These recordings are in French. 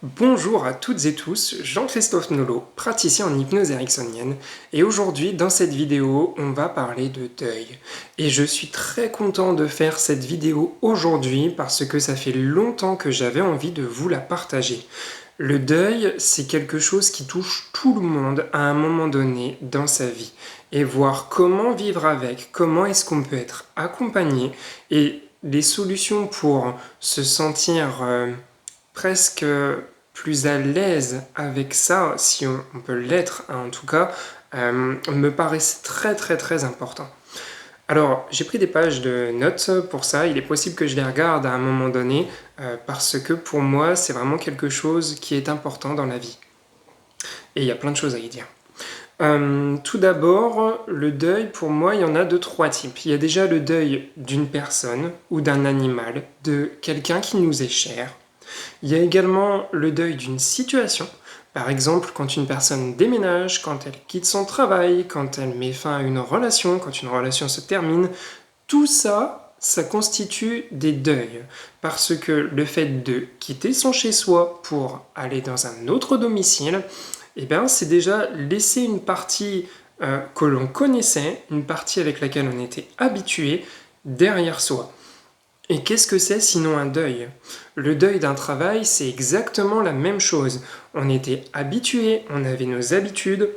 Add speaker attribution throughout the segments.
Speaker 1: Bonjour à toutes et tous, Jean-Christophe Nolot, praticien en hypnose ericksonienne, et aujourd'hui dans cette vidéo on va parler de deuil. Et je suis très content de faire cette vidéo aujourd'hui parce que ça fait longtemps que j'avais envie de vous la partager. Le deuil, c'est quelque chose qui touche tout le monde à un moment donné dans sa vie. Et voir comment vivre avec, comment est-ce qu'on peut être accompagné, et les solutions pour se sentir presque plus à l'aise avec ça, si on peut l'être en tout cas, me paraissait très important. Alors, j'ai pris des pages de notes pour ça, il est possible que je les regarde à un moment donné, parce que pour moi, c'est vraiment quelque chose qui est important dans la vie. Et il y a plein de choses à y dire. Tout d'abord, le deuil, pour moi, il y en a de trois types. Il y a déjà le deuil d'une personne ou d'un animal, de quelqu'un qui nous est cher. Il y a également le deuil d'une situation. Par exemple, quand une personne déménage, quand elle quitte son travail, quand elle met fin à une relation, quand une relation se termine, tout ça, ça constitue des deuils. Parce que le fait de quitter son chez-soi pour aller dans un autre domicile, eh bien, c'est déjà laisser une partie que l'on connaissait, une partie avec laquelle on était habitué, derrière soi. Et qu'est-ce que c'est sinon un deuil? Le deuil d'un travail, c'est exactement la même chose. On était habitué, on avait nos habitudes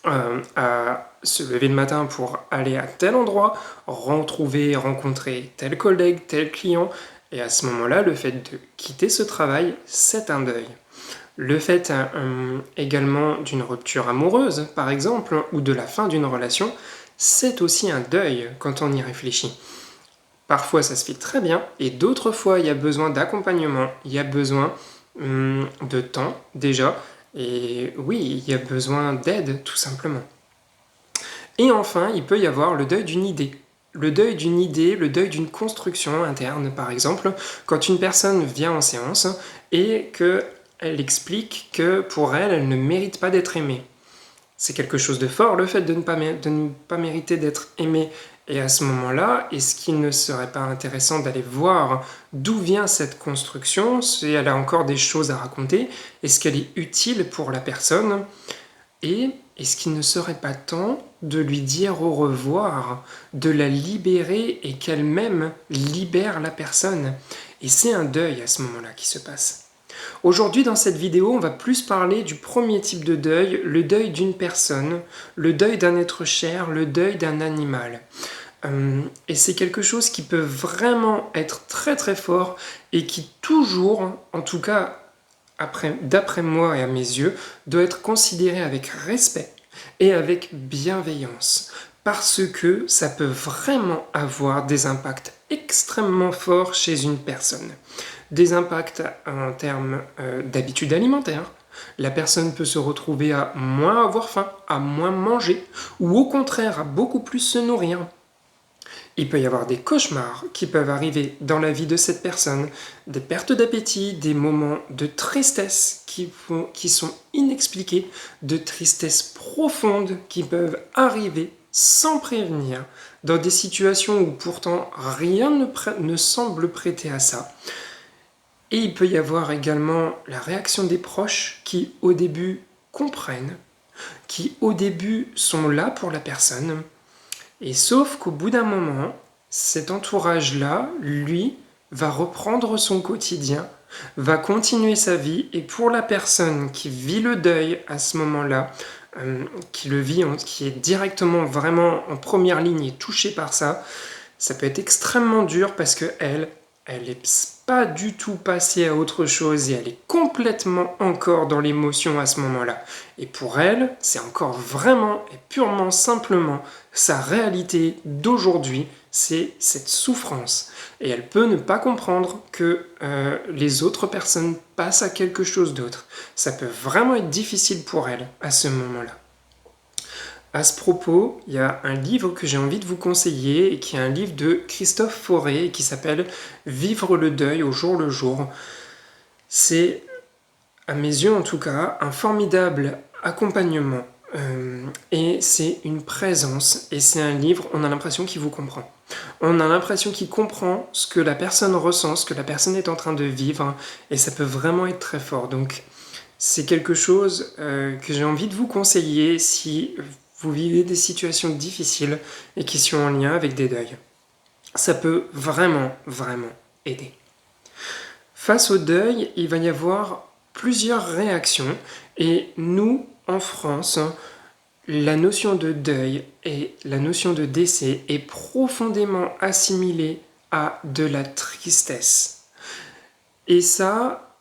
Speaker 1: à se lever le matin pour aller à tel endroit, rencontrer tel collègue, tel client, et à ce moment-là, le fait de quitter ce travail, c'est un deuil. Le fait également d'une rupture amoureuse, par exemple, ou de la fin d'une relation, c'est aussi un deuil quand on y réfléchit. Parfois ça se fait très bien, et d'autres fois il y a besoin d'accompagnement, il y a besoin de temps déjà, et oui, il y a besoin d'aide tout simplement. Et enfin, il peut y avoir le deuil d'une idée. Le deuil d'une idée, le deuil d'une construction interne par exemple, quand une personne vient en séance et qu'elle explique que pour elle, elle ne mérite pas d'être aimée. C'est quelque chose de fort, le fait de ne pas mériter d'être aimé. Et à ce moment-là, est-ce qu'il ne serait pas intéressant d'aller voir d'où vient cette construction, si elle a encore des choses à raconter, est-ce qu'elle est utile pour la personne, et est-ce qu'il ne serait pas temps de lui dire au revoir, de la libérer et qu'elle-même libère la personne? Et c'est un deuil à ce moment-là qui se passe. Aujourd'hui, dans cette vidéo, on va plus parler du premier type de deuil, le deuil d'une personne, le deuil d'un être cher, le deuil d'un animal. Et c'est quelque chose qui peut vraiment être très fort et qui toujours, en tout cas d'après moi et à mes yeux, doit être considéré avec respect et avec bienveillance. Parce que ça peut vraiment avoir des impacts extrêmement forts chez une personne. Des impacts en termes d'habitude alimentaire. La personne peut se retrouver à moins avoir faim, à moins manger, ou au contraire à beaucoup plus se nourrir. Il peut y avoir des cauchemars qui peuvent arriver dans la vie de cette personne, des pertes d'appétit, des moments de tristesse qui sont inexpliqués, de tristesse profonde qui peuvent arriver sans prévenir, dans des situations où pourtant rien ne semble prêter à ça. Et il peut y avoir également la réaction des proches qui au début comprennent, qui au début sont là pour la personne, et sauf qu'au bout d'un moment, cet entourage-là, lui, va reprendre son quotidien, va continuer sa vie, et pour la personne qui vit le deuil à ce moment-là, qui le vit, qui est directement vraiment en première ligne et touchée par ça, ça peut être extrêmement dur parce que elle n'est pas du tout passée à autre chose et elle est complètement encore dans l'émotion à ce moment-là. Et pour elle, c'est encore vraiment et purement simplement sa réalité d'aujourd'hui, c'est cette souffrance. Et elle peut ne pas comprendre que les autres personnes passent à quelque chose d'autre. Ça peut vraiment être difficile pour elle à ce moment-là. À ce propos, il y a un livre que j'ai envie de vous conseiller, et qui est un livre de Christophe Fauré, et qui s'appelle « Vivre le deuil au jour le jour ». C'est, à mes yeux en tout cas, un formidable accompagnement et c'est une présence, et c'est un livre, on a l'impression qu'il vous comprend. On a l'impression qu'il comprend ce que la personne ressent, ce que la personne est en train de vivre, et ça peut vraiment être très fort. Donc c'est quelque chose que j'ai envie de vous conseiller si vous vivez des situations difficiles et qui sont en lien avec des deuils. Ça peut vraiment, vraiment aider. Face au deuil, il va y avoir plusieurs réactions, et nous, en France, la notion de deuil et la notion de décès est profondément assimilée à de la tristesse. Et ça,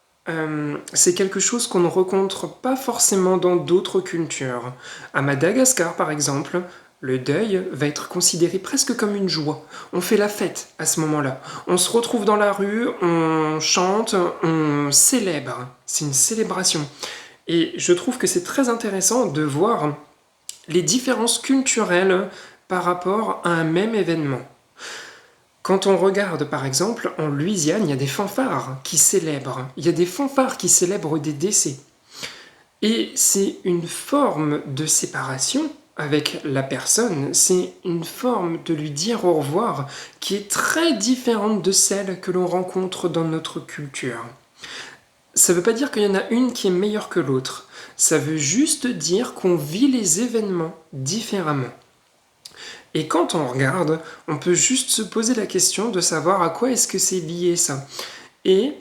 Speaker 1: c'est quelque chose qu'on ne rencontre pas forcément dans d'autres cultures. À Madagascar, par exemple, le deuil va être considéré presque comme une joie. On fait la fête à ce moment-là. On se retrouve dans la rue, on chante, on célèbre. C'est une célébration. Et je trouve que c'est très intéressant de voir les différences culturelles par rapport à un même événement. Quand on regarde par exemple en Louisiane, il y a des fanfares qui célèbrent. Il y a des fanfares qui célèbrent des décès. Et c'est une forme de séparation avec la personne, c'est une forme de lui dire au revoir qui est très différente de celle que l'on rencontre dans notre culture. Ça ne veut pas dire qu'il y en a une qui est meilleure que l'autre, ça veut juste dire qu'on vit les événements différemment. Et quand on regarde, on peut juste se poser la question de savoir à quoi est-ce que c'est lié ça. Et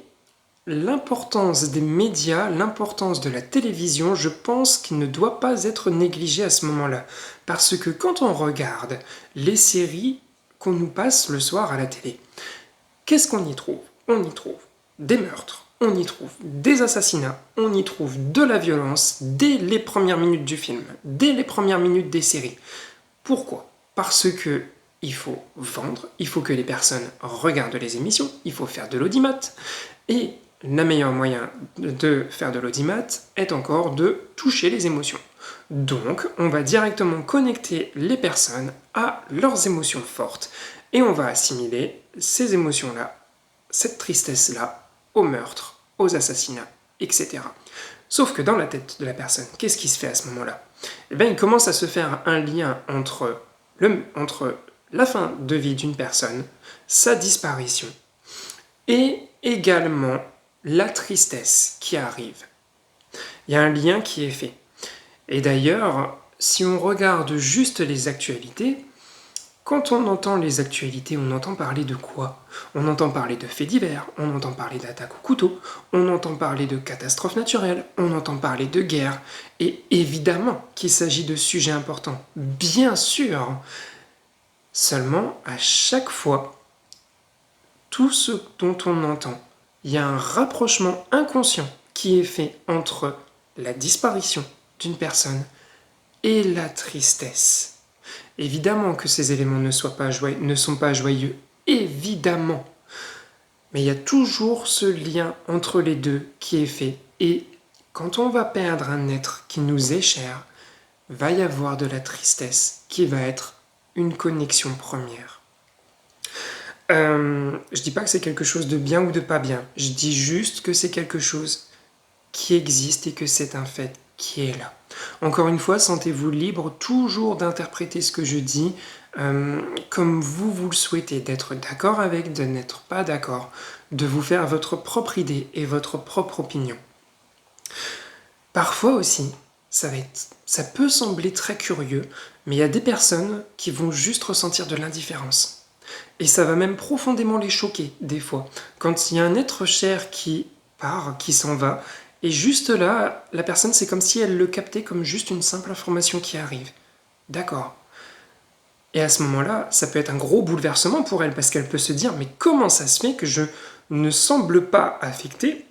Speaker 1: l'importance des médias, l'importance de la télévision, je pense qu'il ne doit pas être négligé à ce moment-là. Parce que quand on regarde les séries qu'on nous passe le soir à la télé, qu'est-ce qu'on y trouve? On y trouve des meurtres, on y trouve des assassinats, on y trouve de la violence dès les premières minutes du film, dès les premières minutes des séries. Pourquoi? Parce que il faut vendre, il faut que les personnes regardent les émissions, il faut faire de l'audimat. Et le meilleur moyen de faire de l'audimat est encore de toucher les émotions. Donc, on va directement connecter les personnes à leurs émotions fortes et on va assimiler ces émotions-là, cette tristesse-là, au meurtre, aux assassinats, etc. Sauf que dans la tête de la personne, qu'est-ce qui se fait à ce moment-là? Eh bien, il commence à se faire un lien entre la fin de vie d'une personne, sa disparition, et également la tristesse qui arrive. Il y a un lien qui est fait. Et d'ailleurs, si on regarde juste les actualités, quand on entend les actualités, on entend parler de quoi? On entend parler de faits divers, on entend parler d'attaques au couteau, on entend parler de catastrophes naturelles, on entend parler de guerre, et évidemment qu'il s'agit de sujets importants, bien sûr. Seulement, à chaque fois, tout ce dont on entend, il y a un rapprochement inconscient qui est fait entre la disparition d'une personne et la tristesse. Évidemment que ces éléments ne sont pas joyeux, évidemment. Mais il y a toujours ce lien entre les deux qui est fait. Et quand on va perdre un être qui nous est cher, va y avoir de la tristesse qui va être une connexion première. Je dis pas que c'est quelque chose de bien ou de pas bien. Je dis juste que c'est quelque chose qui existe et que c'est un fait qui est là. Encore une fois, sentez-vous libre toujours d'interpréter ce que je dis comme vous le souhaitez, d'être d'accord avec, de n'être pas d'accord, de vous faire votre propre idée et votre propre opinion. Parfois aussi, ça peut sembler très curieux, mais il y a des personnes qui vont juste ressentir de l'indifférence. Et ça va même profondément les choquer, des fois. Quand il y a un être cher qui part, qui s'en va, et juste là, la personne, c'est comme si elle le captait comme juste une simple information qui arrive. D'accord. Et à ce moment-là, ça peut être un gros bouleversement pour elle, parce qu'elle peut se dire, mais comment ça se fait que je ne semble pas affectée,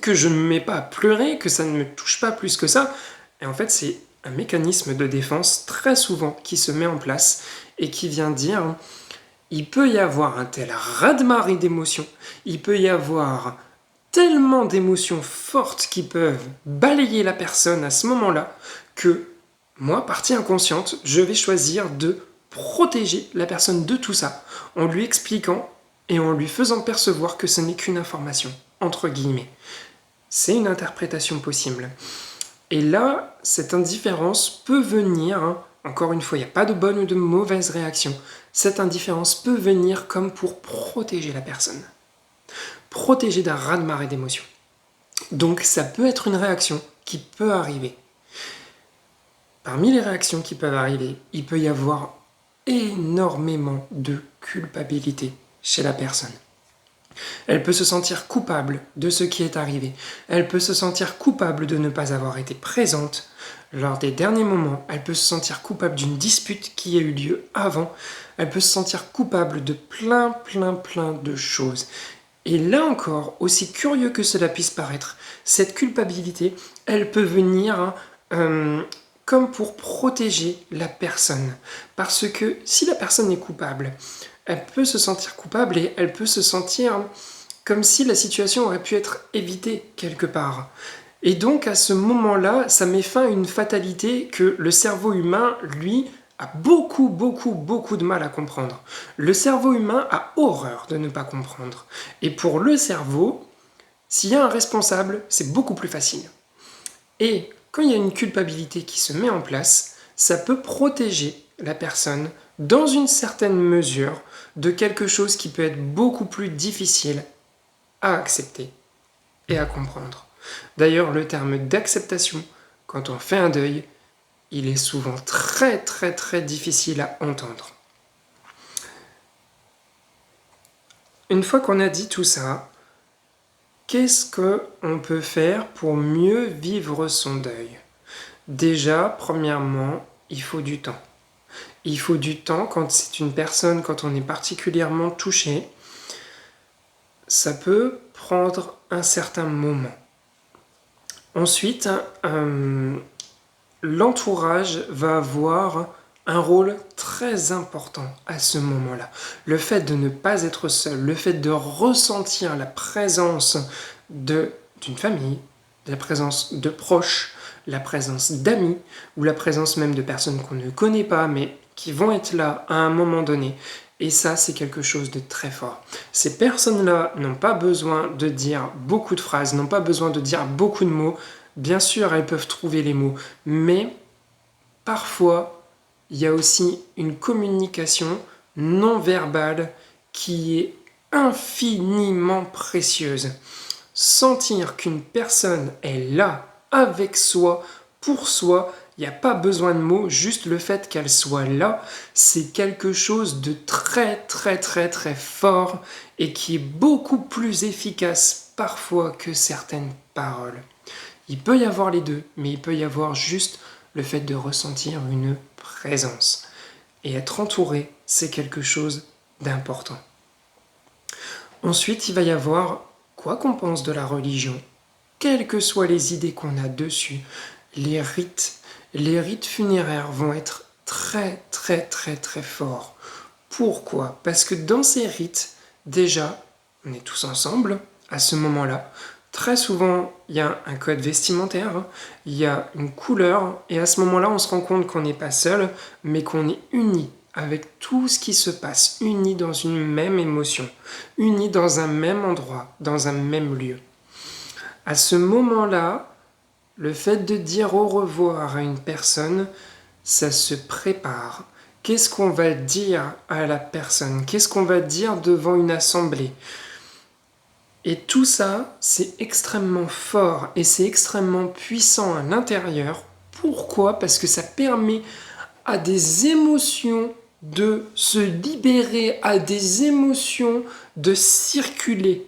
Speaker 1: que je ne me mets pas à pleurer, que ça ne me touche pas plus que ça? Et en fait, c'est un mécanisme de défense très souvent qui se met en place et qui vient dire, il peut y avoir un tel raz-de-marée d'émotions, il peut y avoir tellement d'émotions fortes qui peuvent balayer la personne à ce moment-là que moi, partie inconsciente, je vais choisir de protéger la personne de tout ça en lui expliquant et en lui faisant percevoir que ce n'est qu'une information, entre guillemets. C'est une interprétation possible. Et là, cette indifférence peut venir, hein, encore une fois, il n'y a pas de bonne ou de mauvaise réaction, cette indifférence peut venir comme pour protéger la personne, protéger d'un raz-de-marée d'émotions. Donc ça peut être une réaction qui peut arriver. Parmi les réactions qui peuvent arriver, il peut y avoir énormément de culpabilité chez la personne. Elle peut se sentir coupable de ce qui est arrivé. Elle peut se sentir coupable de ne pas avoir été présente lors des derniers moments. Elle peut se sentir coupable d'une dispute qui a eu lieu avant. Elle peut se sentir coupable de plein de choses. Et là encore, aussi curieux que cela puisse paraître, cette culpabilité, elle peut venir comme pour protéger la personne. Parce que si la personne est coupable, elle peut se sentir coupable et elle peut se sentir comme si la situation aurait pu être évitée quelque part. Et donc à ce moment-là, ça met fin à une fatalité que le cerveau humain, lui, a beaucoup de mal à comprendre. Le cerveau humain a horreur de ne pas comprendre. Et pour le cerveau, s'il y a un responsable, c'est beaucoup plus facile. Et quand il y a une culpabilité qui se met en place, ça peut protéger la personne dans une certaine mesure de quelque chose qui peut être beaucoup plus difficile à accepter et à comprendre. D'ailleurs, le terme d'acceptation, quand on fait un deuil, il est souvent très difficile à entendre. Une fois qu'on a dit tout ça, qu'est-ce qu'on peut faire pour mieux vivre son deuil? Déjà, premièrement, il faut du temps. Il faut du temps quand c'est une personne, quand on est particulièrement touché. Ça peut prendre un certain moment. Ensuite, l'entourage va avoir un rôle très important à ce moment-là. Le fait de ne pas être seul, le fait de ressentir la présence d'une famille, la présence de proches, la présence d'amis, ou la présence même de personnes qu'on ne connaît pas, mais qui vont être là à un moment donné. Et ça, c'est quelque chose de très fort. Ces personnes-là n'ont pas besoin de dire beaucoup de phrases, n'ont pas besoin de dire beaucoup de mots. Bien sûr, elles peuvent trouver les mots, mais parfois, il y a aussi une communication non verbale qui est infiniment précieuse. Sentir qu'une personne est là, avec soi, pour soi, il n'y a pas besoin de mots, juste le fait qu'elle soit là, c'est quelque chose de très fort et qui est beaucoup plus efficace parfois que certaines paroles. Il peut y avoir les deux, mais il peut y avoir juste le fait de ressentir une présence. Et être entouré, c'est quelque chose d'important. Ensuite, il va y avoir, quoi qu'on pense de la religion, quelles que soient les idées qu'on a dessus, les rites funéraires vont être très forts. Pourquoi? Parce que dans ces rites, déjà, on est tous ensemble à ce moment-là. Très souvent, il y a un code vestimentaire, il y a une couleur, et à ce moment-là, on se rend compte qu'on n'est pas seul, mais qu'on est unis avec tout ce qui se passe, unis dans une même émotion, unis dans un même endroit, dans un même lieu. À ce moment-là, le fait de dire au revoir à une personne, ça se prépare. Qu'est-ce qu'on va dire à la personne? Qu'est-ce qu'on va dire devant une assemblée? Et tout ça, c'est extrêmement fort et c'est extrêmement puissant à l'intérieur. Pourquoi? Parce que ça permet à des émotions de se libérer, à des émotions de circuler.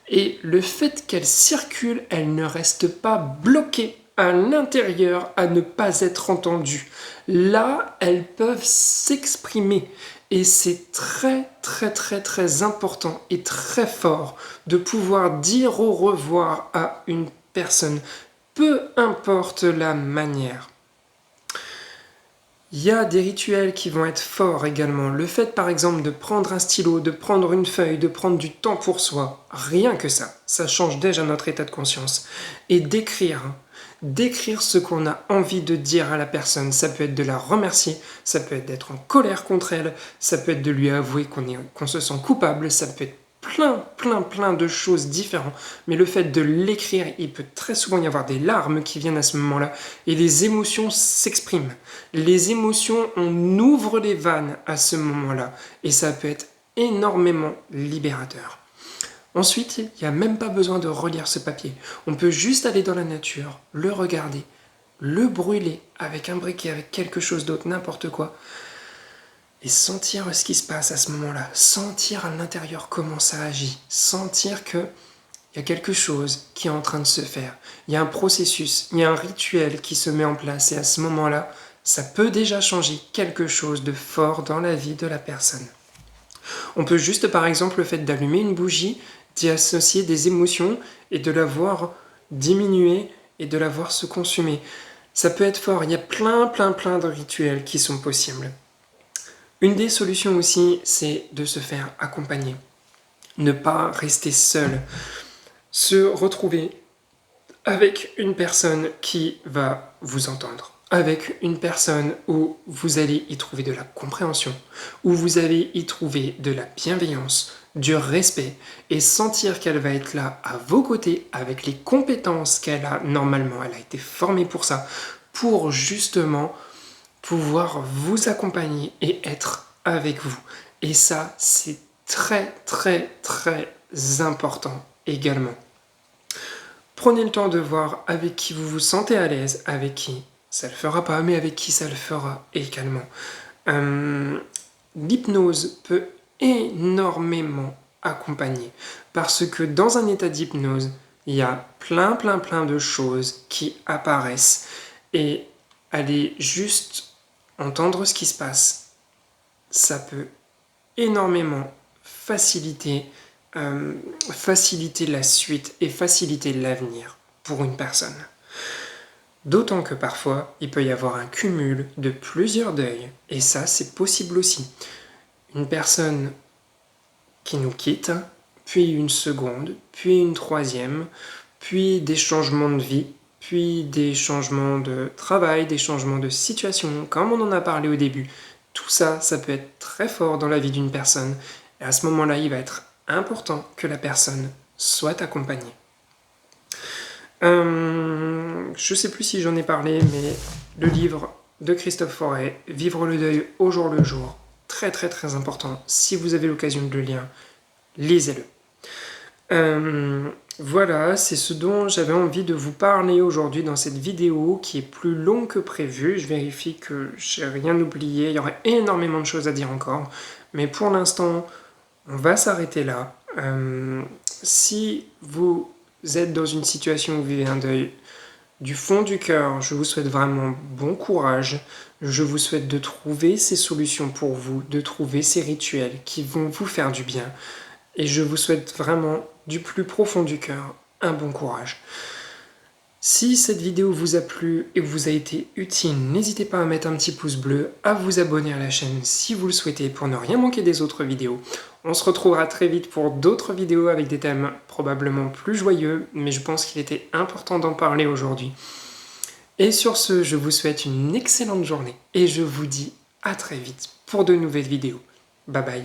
Speaker 1: Et le fait qu'elles circulent, elles ne restent pas bloquées à l'intérieur à ne pas être entendues. Là, elles peuvent s'exprimer. Et c'est très important et très fort de pouvoir dire au revoir à une personne, peu importe la manière. Il y a des rituels qui vont être forts également. Le fait par exemple de prendre un stylo, de prendre une feuille, de prendre du temps pour soi, rien que ça change déjà notre état de conscience. Et d'écrire ce qu'on a envie de dire à la personne. Ça peut être de la remercier, ça peut être d'être en colère contre elle, ça peut être de lui avouer qu'on se sent coupable, ça peut être plein de choses différentes, mais le fait de l'écrire, il peut très souvent y avoir des larmes qui viennent à ce moment-là, et les émotions s'expriment. Les émotions, on ouvre les vannes à ce moment-là, et ça peut être énormément libérateur. Ensuite, il n'y a même pas besoin de relire ce papier. On peut juste aller dans la nature, le regarder, le brûler avec un briquet, avec quelque chose d'autre, n'importe quoi, et sentir ce qui se passe à ce moment-là, sentir à l'intérieur comment ça agit, sentir qu'il y a quelque chose qui est en train de se faire, il y a un processus, il y a un rituel qui se met en place, et à ce moment-là, ça peut déjà changer quelque chose de fort dans la vie de la personne. On peut juste, par exemple, le fait d'allumer une bougie, d'y associer des émotions et de la voir diminuer et de la voir se consumer. Ça peut être fort, il y a plein de rituels qui sont possibles. Une des solutions aussi, c'est de se faire accompagner. Ne pas rester seul. Se retrouver avec une personne qui va vous entendre. Avec une personne où vous allez y trouver de la compréhension, où vous allez y trouver de la bienveillance, du respect, et sentir qu'elle va être là à vos côtés avec les compétences qu'elle a normalement. Elle a été formée pour ça, pour justement pouvoir vous accompagner et être avec vous. Et ça, c'est très important également. Prenez le temps de voir avec qui vous vous sentez à l'aise, avec qui ça le fera pas, mais avec qui ça le fera également. L'hypnose peut énormément accompagner, parce que dans un état d'hypnose, il y a plein de choses qui apparaissent, et aller juste entendre ce qui se passe, ça peut énormément faciliter la suite et faciliter l'avenir pour une personne. D'autant que parfois, il peut y avoir un cumul de plusieurs deuils, et ça, c'est possible aussi. Une personne qui nous quitte, puis une seconde, puis une troisième, puis des changements de vie, puis des changements de travail, des changements de situation, comme on en a parlé au début. Tout ça, ça peut être très fort dans la vie d'une personne, et à ce moment-là, il va être important que la personne soit accompagnée. Je sais plus si j'en ai parlé, mais le livre de Christophe Forêt, Vivre le deuil au jour le jour, très important. Si vous avez l'occasion de le lire, lisez-le. Voilà, c'est ce dont j'avais envie de vous parler aujourd'hui dans cette vidéo qui est plus longue que prévu. Je vérifie que j'ai rien oublié, il y aurait énormément de choses à dire encore, mais pour l'instant, on va s'arrêter là. Si vous êtes dans une situation où vous vivez un deuil, du fond du cœur, je vous souhaite vraiment bon courage. Je vous souhaite de trouver ces solutions pour vous, de trouver ces rituels qui vont vous faire du bien. Et je vous souhaite vraiment, du plus profond du cœur, un bon courage. Si cette vidéo vous a plu et vous a été utile, n'hésitez pas à mettre un petit pouce bleu, à vous abonner à la chaîne si vous le souhaitez pour ne rien manquer des autres vidéos. On se retrouvera très vite pour d'autres vidéos avec des thèmes probablement plus joyeux, mais je pense qu'il était important d'en parler aujourd'hui. Et sur ce, je vous souhaite une excellente journée et je vous dis à très vite pour de nouvelles vidéos. Bye bye.